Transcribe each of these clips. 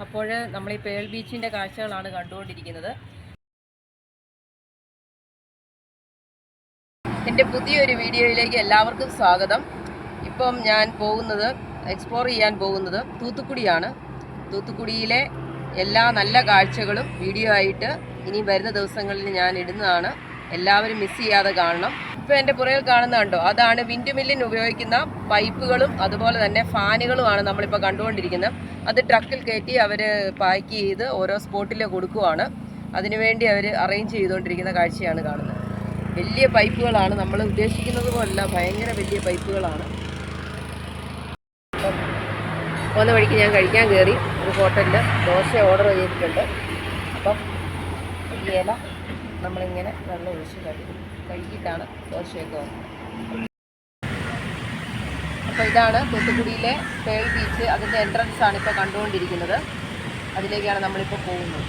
അപ്പോൾ നമ്മൾ ഈ പേൾ ബീച്ചിൻ്റെ കാഴ്ചകളാണ് കണ്ടുകൊണ്ടിരിക്കുന്നത്. എൻ്റെ പുതിയൊരു വീഡിയോയിലേക്ക് എല്ലാവർക്കും സ്വാഗതം. ഇപ്പം ഞാൻ എക്സ്പ്ലോർ ചെയ്യാൻ പോകുന്നത് തൂത്തുക്കുടിയാണ്. തൂത്തുക്കുടിയിലെ എല്ലാ നല്ല കാഴ്ചകളും വീഡിയോ ആയിട്ട് ഇനി വരുന്ന ദിവസങ്ങളിൽ ഞാൻ ഇടുന്നതാണ്. എല്ലാവരും മിസ് ചെയ്യാതെ കാണണം. ഇപ്പോൾ എൻ്റെ പുറകിൽ കാണുന്ന കണ്ടോ, അതാണ് വിൻഡ് മില്ലിന് ഉപയോഗിക്കുന്ന പൈപ്പുകളും അതുപോലെ തന്നെ ഫാനുകളുമാണ് നമ്മളിപ്പോൾ കണ്ടുകൊണ്ടിരിക്കുന്നത്. അത് ട്രക്കിൽ കയറ്റി അവർ പാക്ക് ചെയ്ത് ഓരോ സ്പോട്ടിൽ കൊടുക്കുവാണ്. അതിനുവേണ്ടി അവർ അറേഞ്ച് ചെയ്തുകൊണ്ടിരിക്കുന്ന കാഴ്ചയാണ് കാണുന്നത്. വലിയ പൈപ്പുകളാണ്, നമ്മൾ ഉദ്ദേശിക്കുന്നത് പോലല്ല, ഭയങ്കര വലിയ പൈപ്പുകളാണ്. പോകുന്ന വഴിക്ക് ഞാൻ കഴിക്കാൻ കയറി ഒരു ഹോട്ടലിൽ ദോശ ഓർഡർ ചെയ്തിട്ടുണ്ട്. അപ്പം ഈ ഇല നമ്മളിങ്ങനെ വെള്ളം ഒഴിച്ച് കഴുകിയിട്ടാണ് ദോശയൊക്കെ വന്നത്. അപ്പോൾ ഇതാണ് തൂത്തുക്കുടിയിലെ പേൾ ബീച്ച്. അതിൻ്റെ എൻട്രൻസ് ആണ് ഇപ്പോൾ കണ്ടുകൊണ്ടിരിക്കുന്നത്. അതിലേക്കാണ് നമ്മളിപ്പോൾ പോകുന്നത്.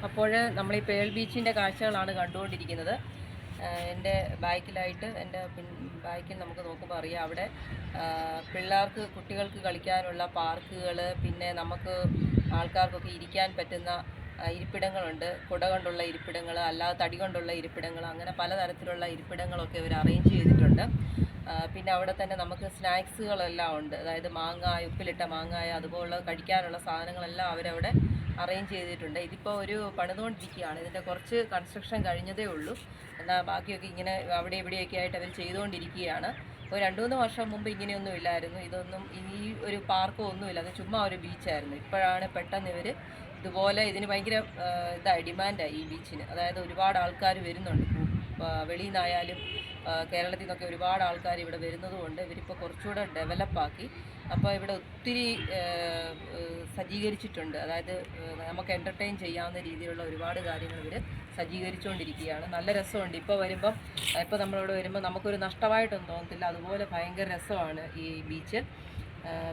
അപ്പോൾ നമ്മൾ ഈ പേൾ ബീച്ചിൻ്റെ കാഴ്ചകളാണ് കണ്ടുകൊണ്ടിരിക്കുന്നത്. എൻ്റെ ബാക്കിലായിട്ട് ബാക്കിൽ നമുക്ക് നോക്കുമ്പോൾ അറിയാം, അവിടെ കുട്ടികൾക്ക് കളിക്കാനുള്ള പാർക്കുകൾ, പിന്നെ നമുക്ക് ആൾക്കാർക്കൊക്കെ ഇരിക്കാൻ പറ്റുന്ന ഇരിപ്പിടങ്ങളുണ്ട്. കുട കൊണ്ടുള്ള ഇരിപ്പിടങ്ങൾ, അല്ലാതെ തടി കൊണ്ടുള്ള ഇരിപ്പിടങ്ങൾ, അങ്ങനെ പലതരത്തിലുള്ള ഇരിപ്പിടങ്ങളൊക്കെ അവർ അറേഞ്ച് ചെയ്തിട്ടുണ്ട്. പിന്നെ അവിടെ തന്നെ നമുക്ക് സ്നാക്സുകളെല്ലാം ഉണ്ട്. അതായത് മാങ്ങായ, ഉപ്പിലിട്ട മാങ്ങായ, അതുപോലുള്ള കഴിക്കാനുള്ള സാധനങ്ങളെല്ലാം അവരവിടെ അറേഞ്ച് ചെയ്തിട്ടുണ്ട്. ഇതിപ്പോൾ പണിതുകൊണ്ടിരിക്കുകയാണ്. ഇതിൻ്റെ കുറച്ച് കൺസ്ട്രക്ഷൻ കഴിഞ്ഞതേ ഉള്ളൂ. എന്നാൽ ബാക്കിയൊക്കെ ഇങ്ങനെ അവിടെ ഇവിടെയൊക്കെ ആയിട്ട് അവർ ചെയ്തുകൊണ്ടിരിക്കുകയാണ്. ഒരു 2-3 വർഷം മുമ്പ് ഇങ്ങനെയൊന്നും ഇല്ലായിരുന്നു. ഈ ഒരു പാർക്കോ ഒന്നുമില്ല, അത് ചുമ്മാ ഒരു ബീച്ചായിരുന്നു. ഇപ്പോഴാണ് പെട്ടെന്ന് ഇവർ ഇതുപോലെ, ഇതിന് ഭയങ്കര ഡിമാൻഡായി ഈ ബീച്ചിന്. അതായത് ഒരുപാട് ആൾക്കാർ വരുന്നുണ്ട്. വെളിയിൽ നിന്നായാലും കേരളത്തിൽ നിന്നൊക്കെ ഒരുപാട് ആൾക്കാർ ഇവിടെ വരുന്നത് കൊണ്ട് ഇവരിപ്പോൾ കുറച്ചുകൂടെ ഡെവലപ്പാക്കി. അപ്പോൾ ഇവിടെ ഒത്തിരി സജ്ജീകരിച്ചിട്ടുണ്ട്. അതായത് നമുക്ക് എൻ്റർടൈൻ ചെയ്യാവുന്ന രീതിയിലുള്ള ഒരുപാട് കാര്യങ്ങൾ ഇവർ സജ്ജീകരിച്ചുകൊണ്ടിരിക്കുകയാണ്. നല്ല രസമുണ്ട്. ഇപ്പോൾ നമ്മളിവിടെ വരുമ്പോൾ നമുക്കൊരു നഷ്ടമായിട്ടൊന്നും തോന്നത്തില്ല. അതുപോലെ ഭയങ്കര രസമാണ് ഈ ബീച്ച്.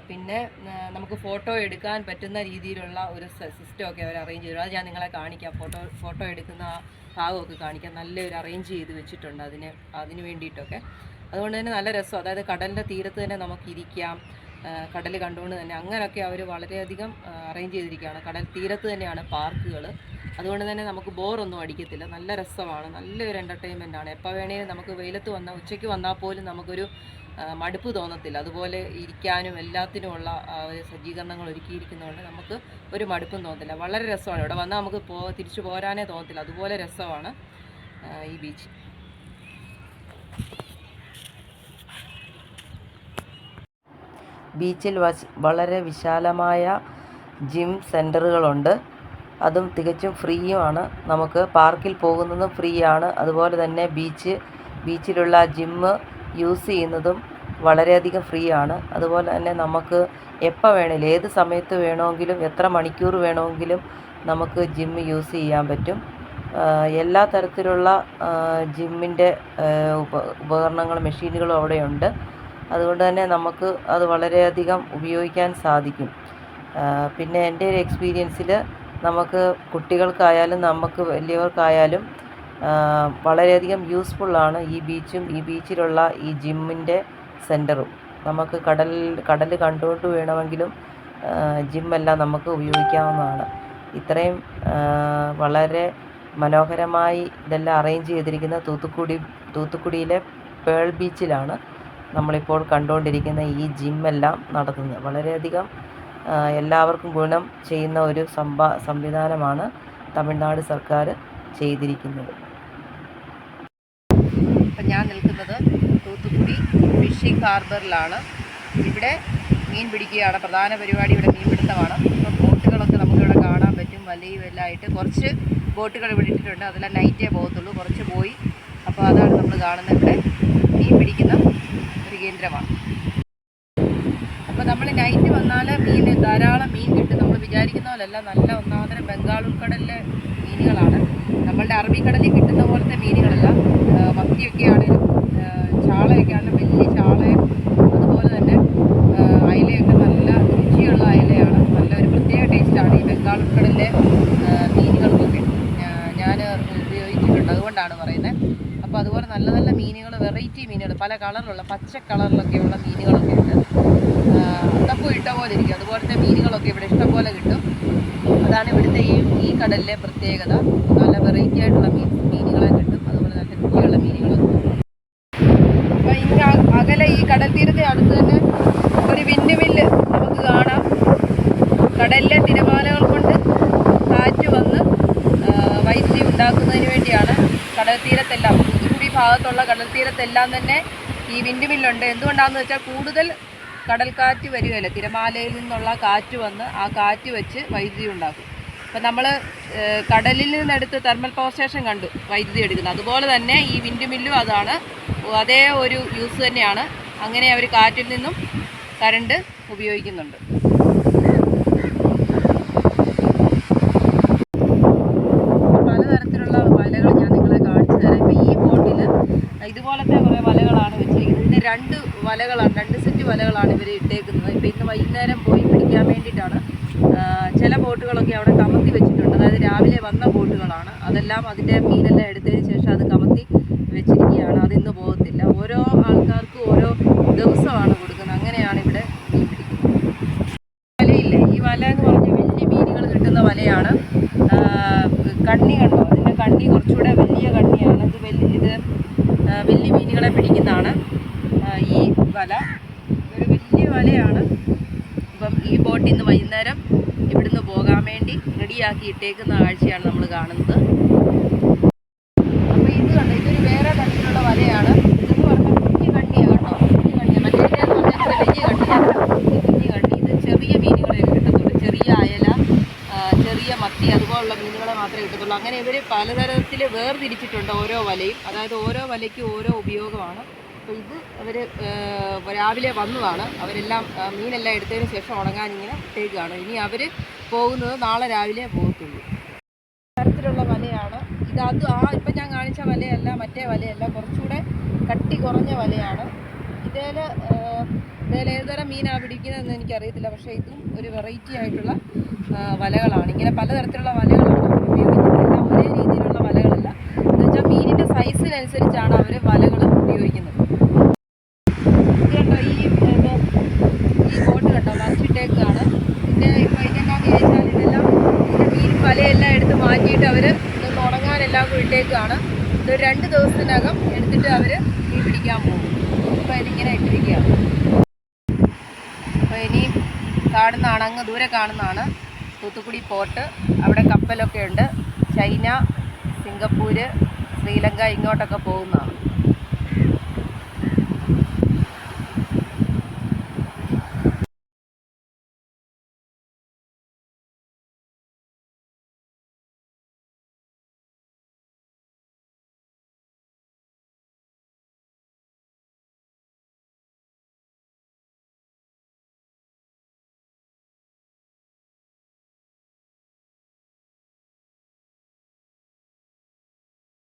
പിന്നെ നമുക്ക് ഫോട്ടോ എടുക്കാൻ പറ്റുന്ന രീതിയിലുള്ള ഒരു സിസ്റ്റമൊക്കെ അവർ അറേഞ്ച് ചെയ്തു. അത് ഞാൻ നിങ്ങളെ കാണിക്കാം. ഫോട്ടോ എടുക്കുന്ന ആ ഭാഗമൊക്കെ കാണിക്കാം. നല്ലൊരു അറേഞ്ച് ചെയ്ത് വെച്ചിട്ടുണ്ട് അതിന് വേണ്ടിയിട്ടൊക്കെ. അതുകൊണ്ട് തന്നെ നല്ല രസം. അതായത് കടലിൻ്റെ തീരത്ത് തന്നെ നമുക്കിരിക്കാം, കടൽ കണ്ടുകൊണ്ട് തന്നെ, അങ്ങനെയൊക്കെ അവർ വളരെയധികം അറേഞ്ച് ചെയ്തിരിക്കുകയാണ്. കടൽ തീരത്ത് തന്നെയാണ് പാർക്കുകൾ. അതുകൊണ്ട് തന്നെ നമുക്ക് ബോറൊന്നും അടിക്കത്തില്ല. നല്ല രസമാണ്, നല്ലൊരു എൻ്റർടൈൻമെൻറ്റാണ്. എപ്പോൾ വേണേലും നമുക്ക് വെയിലത്ത് ഉച്ചയ്ക്ക് വന്നാൽ പോലും നമുക്കൊരു മടുപ്പ് തോന്നത്തില്ല. അതുപോലെ ഇരിക്കാനും എല്ലാത്തിനുമുള്ള സജ്ജീകരണങ്ങൾ ഒരുക്കിയിരിക്കുന്നതുകൊണ്ട് നമുക്ക് ഒരു മടുപ്പും തോന്നത്തില്ല. വളരെ രസമാണ്. ഇവിടെ വന്നാൽ നമുക്ക് തിരിച്ചു പോരാനേ തോന്നത്തില്ല. അതുപോലെ രസമാണ് ഈ ബീച്ച്. ബീച്ചിൽ വളരെ വിശാലമായ ജിം സെൻറ്ററുകളുണ്ട്. അതും തികച്ചും ഫ്രീയുമാണ്. നമുക്ക് പാർക്കിൽ പോകുന്നതും ഫ്രീ ആണ്. അതുപോലെ തന്നെ ബീച്ചിലുള്ള ജിമ്മ് യൂസ് ചെയ്യുന്നതും വളരെയധികം ഫ്രീ ആണ്. അതുപോലെ തന്നെ നമുക്ക് എപ്പോൾ വേണമെങ്കിലും, ഏത് സമയത്ത് വേണമെങ്കിലും, എത്ര മണിക്കൂർ വേണമെങ്കിലും നമുക്ക് ജിമ്മ് യൂസ് ചെയ്യാൻ പറ്റും. എല്ലാ തരത്തിലുള്ള ജിമ്മിൻ്റെ ഉപകരണങ്ങളും മെഷീനുകളും അവിടെയുണ്ട്. അതുകൊണ്ട് തന്നെ നമുക്ക് അത് വളരെയധികം ഉപയോഗിക്കാൻ സാധിക്കും. പിന്നെ എൻ്റെ ഒരു എക്സ്പീരിയൻസിൽ നമുക്ക് കുട്ടികൾക്കായാലും നമുക്ക് വലിയവർക്കായാലും വളരെയധികം യൂസ്ഫുള്ളാണ് ഈ ബീച്ചും ഈ ബീച്ചിലുള്ള ഈ ജിമ്മിൻ്റെ സെൻറ്ററും. നമുക്ക് കടൽ കണ്ടുകൊണ്ട് വേണമെങ്കിലും ജിമ്മെല്ലാം നമുക്ക് ഉപയോഗിക്കാവുന്നതാണ്. ഇത്രയും വളരെ മനോഹരമായി ഇതെല്ലാം അറേഞ്ച് ചെയ്തിരിക്കുന്ന തൂത്തുക്കുടിയിലെ പേൾ ബീച്ചിലാണ് നമ്മളിപ്പോൾ കണ്ടുകൊണ്ടിരിക്കുന്ന ഈ ജിമ്മെല്ലാം നടത്തുന്നത്. വളരെയധികം എല്ലാവർക്കും ഗുണം ചെയ്യുന്ന ഒരു സംവിധാനമാണ് തമിഴ്നാട് സർക്കാർ ചെയ്തിരിക്കുന്നത്. ഇപ്പം ഞാൻ നിൽക്കുന്നത് തൂത്തുക്കുടി ഫിഷിംഗ് ഹാർബറിലാണ്. ഇവിടെ മീൻ പിടിക്കുകയാണ് പ്രധാന പരിപാടി. ഇവിടെ മീൻ പിടുത്തമാണ്. ഇപ്പം ബോട്ടുകളൊക്കെ നമുക്കിവിടെ കാണാൻ പറ്റും. വലയും എല്ലാം ആയിട്ട് കുറച്ച് ബോട്ടുകൾ ഇവിടെ ഇട്ടിട്ടുണ്ട്. അതെല്ലാം നൈറ്റേ പോകത്തുള്ളൂ. കുറച്ച് പോയി. അപ്പോൾ അതാണ് നമ്മൾ കാണുന്നത്. ഇവിടെ മീൻ പിടിക്കുന്ന ഒരു കേന്ദ്രമാണ്. അപ്പോൾ നമ്മൾ നൈറ്റ് വന്നാൽ ധാരാളം മീൻ കിട്ടും. നമ്മൾ വിചാരിക്കുന്ന പോലെയല്ല, നല്ല ഒന്നാമതരം ബംഗാൾ ഉൾക്കടലിലെ മീനുകളാണ്. നമ്മളുടെ അറബിക്കടലിൽ കിട്ടുന്ന പോലത്തെ മീനുകളല്ല. മത്തിയൊക്കെ ആണെങ്കിലും ചാളയൊക്കെ ആണെങ്കിലും വലിയ ചാളയും അതുപോലെ തന്നെ അയലയൊക്കെ നല്ല രുചിയുള്ള അയലയാണ്. നല്ലൊരു പ്രത്യേക ടേസ്റ്റാണ് ഈ ബംഗാൾ ഉൾക്കടലിലെ മീനുകൾക്കൊക്കെ. ഞാൻ ഉപയോഗിച്ചിട്ടുണ്ട്, അതുകൊണ്ടാണ് പറയുന്നത്. അപ്പോൾ അതുപോലെ നല്ല നല്ല മീനുകൾ, വെറൈറ്റി വെറൈറ്റി മീനുകൾ, പല കളറിലുള്ള പച്ച കളറിലൊക്കെയുള്ള മീനുകളൊക്കെ ഉണ്ട്. തപ്പു ഇട്ട പോലെ ഇരിക്കും. അതുപോലത്തെ മീനുകളൊക്കെ ഇവിടെ ഇഷ്ടംപോലെ കിട്ടും. അതാണ് ഇവിടുത്തെ ഈ കടലിലെ പ്രത്യേകത. നല്ല വെറൈറ്റി ആയിട്ടുള്ള മീനുകളെ കിട്ടും. അതുപോലെ നല്ല രുചിയുള്ള മീനുകളും. അപ്പോൾ ഇങ്ങനെ അകലെ ഈ കടൽ തീരത്തെ അടുത്ത് തന്നെ ഒരു വിൻഡ് മില്ല് നമുക്ക് കാണാം. കടലിലെ തിരമാലകൾ കൊണ്ട് കാറ്റ് വന്ന് വൈദ്യുതി ഉണ്ടാക്കുന്നതിന് വേണ്ടിയാണ് കടൽ തീരത്തെല്ലാം, തൂത്തുക്കുടി ഭാഗത്തുള്ള കടൽ തീരത്തെല്ലാം തന്നെ ഈ വിൻഡ് മില്ലുണ്ട്. എന്തുകൊണ്ടാണെന്ന് വെച്ചാൽ കൂടുതൽ കടൽക്കാറ്റ് വരികയില്ല, തിരമാലയിൽ നിന്നുള്ള കാറ്റ് വന്ന് ആ കാറ്റ് വെച്ച് വൈദ്യുതി ഉണ്ടാക്കും. അപ്പം നമ്മൾ കടലിൽ നിന്നെടുത്ത് തെർമൽ പവർ സ്റ്റേഷൻ കണ്ടു വൈദ്യുതി എടുക്കുന്നത്, അതുപോലെ തന്നെ ഈ വിൻഡ് മില്ലും അതാണ്, അതേ ഒരു യൂസ് തന്നെയാണ്. അങ്ങനെ അവർ കാറ്റിൽ നിന്നും കറണ്ട് ഉപയോഗിക്കുന്നുണ്ട്. പലതരത്തിലുള്ള വലകൾ ഞാൻ നിങ്ങളെ കാണിച്ചു തരാം. ഇപ്പോൾ ഈ ബോട്ടിൽ ഇതുപോലത്തെ കുറേ വലകളാണ് വെച്ചിരിക്കുന്നത്. ഇതിന് 2 വലകളാണ്, 2 സെറ്റ് വലകളാണ് ഇവർ ഇട്ടേക്കുന്നത്. ഇപ്പോൾ ഇന്ന് വൈകുന്നേരം പോയി പിടിക്കാൻ വേണ്ടിയിട്ടാണ്. ചില ബോട്ടുകളൊക്കെ അവിടെ കമത്തി വെച്ചിട്ടുണ്ട്, അതായത് രാവിലെ വന്ന ബോട്ടുകളാണ്. അതെല്ലാം അതിൻ്റെ മീനെല്ലാം എടുത്തതിന് ശേഷം അത് കമത്തി വെച്ചിരിക്കുകയാണ്. അതിന്ന് പോകത്തില്ല. ഓരോ ആൾക്കാർക്കും ഓരോ ദിവസമാണ് കൊടുക്കുന്നത്. അങ്ങനെയാണ് ഇവിടെ മീൻ പിടിക്കുന്നത്. വലയില്ലേ, ഈ വല എന്ന് പറഞ്ഞാൽ വലിയ മീനുകൾ കിട്ടുന്ന വലയാണ്. കണ്ണി കണ്ടോ, അതിൻ്റെ കണ്ണി കുറച്ചുകൂടെ വലിയ കണ്ണിയാണ്. ഇത് വലിയ മീനുകളെ പിടിക്കുന്നതാണ് ഈ വല. ഒരു വലിയ വലയാണ്. അപ്പം ഈ ബോട്ട് ഇന്ന് വൈകുന്നേരം ഇവിടുന്ന് പോകാൻ വേണ്ടി റെഡിയാക്കി ഇട്ടേക്കുന്ന കാഴ്ചയാണ് നമ്മൾ കാണുന്നത്. അപ്പോൾ ഇത് കണ്ടോ, ഇതൊരു വേറെ തരത്തിലുള്ള വലയാണ്. ഇതെന്ന് പറഞ്ഞാൽ കുഞ്ഞു കണ്ണിയാണ് കേട്ടോ, കുഞ്ഞു കണ്ണിയാണ്. മറ്റേതെന്ന് പറഞ്ഞാൽ വലിയ കണ്ണിയാണ്, കുഞ്ഞു കണ്ണി. ഇത് ചെറിയ മീനുകളെ കിട്ടത്തുള്ളൂ, ചെറിയ അയല, ചെറിയ മത്തി, അതുപോലുള്ള മീനുകളെ മാത്രമേ കിട്ടത്തുള്ളൂ. അങ്ങനെ ഇവർ പലതരത്തിൽ വേർതിരിച്ചിട്ടുണ്ട് ഓരോ വലയും. അതായത് ഓരോ വലയ്ക്കും ഓരോ ഉപയോഗമാണ്. അപ്പോൾ ഇത് അവർ രാവിലെ വന്നതാണ്. അവരെല്ലാം മീനെല്ലാം എടുത്തതിന് ശേഷം ഉണങ്ങാൻ ഇങ്ങനെ ഇട്ടേക്കാണ്. ഇനി അവർ പോകുന്നത് നാളെ രാവിലെ പോകത്തുള്ളൂ. തരത്തിലുള്ള വലയാണ് ഇത്. ഇപ്പം ഞാൻ കാണിച്ച വലയല്ല, മറ്റേ വലയല്ല, കുറച്ചുകൂടെ കട്ടി കുറഞ്ഞ വലയാണ്. ഇതിൽ ഏതുതരം മീനാണ് പിടിക്കുന്നതെന്ന് എനിക്കറിയത്തില്ല. പക്ഷേ ഇതും ഒരു വെറൈറ്റി ആയിട്ടുള്ള വലകളാണ്. ഇങ്ങനെ പലതരത്തിലുള്ള വലകളാണ് അവർ ഉപയോഗിക്കുന്നത്. എല്ലാം ഒരേ രീതിയിലുള്ള വലകളല്ല. എന്ന് വെച്ചാൽ മീനിൻ്റെ സൈസിനനുസരിച്ചാണ് അവർ വലകൾ ഉപയോഗിക്കുന്നത്. ഈ ബോട്ട് കണ്ടോ മറിച്ചിട്ടേക്കാണ്. ഇപ്പോൾ ഇതെല്ലാം ചോദിച്ചാൽ ഇതെല്ലാം മീൻ വലയെല്ലാം എടുത്ത് മാറ്റിയിട്ട് അവർ ഇതൊന്ന് ഉണങ്ങാനെല്ലാം കൂടി ഇട്ടേക്കാണ്. ഇതൊരു 2 ദിവസത്തിനകം എടുത്തിട്ട് അവർ മീൻ പിടിക്കാൻ പോകും. ഇപ്പോൾ ഇതിങ്ങനെ ഇട്ടിരിക്കുകയാണ്. അപ്പോൾ ഇനി കാണുന്നതാണ്, അങ്ങ് ദൂരെ കാണുന്നതാണ് തൂത്തുക്കുടി പോർട്ട്. അവിടെ കപ്പലൊക്കെ ഉണ്ട്. ചൈന, സിംഗപ്പൂർ, ശ്രീലങ്ക ഇങ്ങോട്ടൊക്കെ പോകുന്നതാണ്.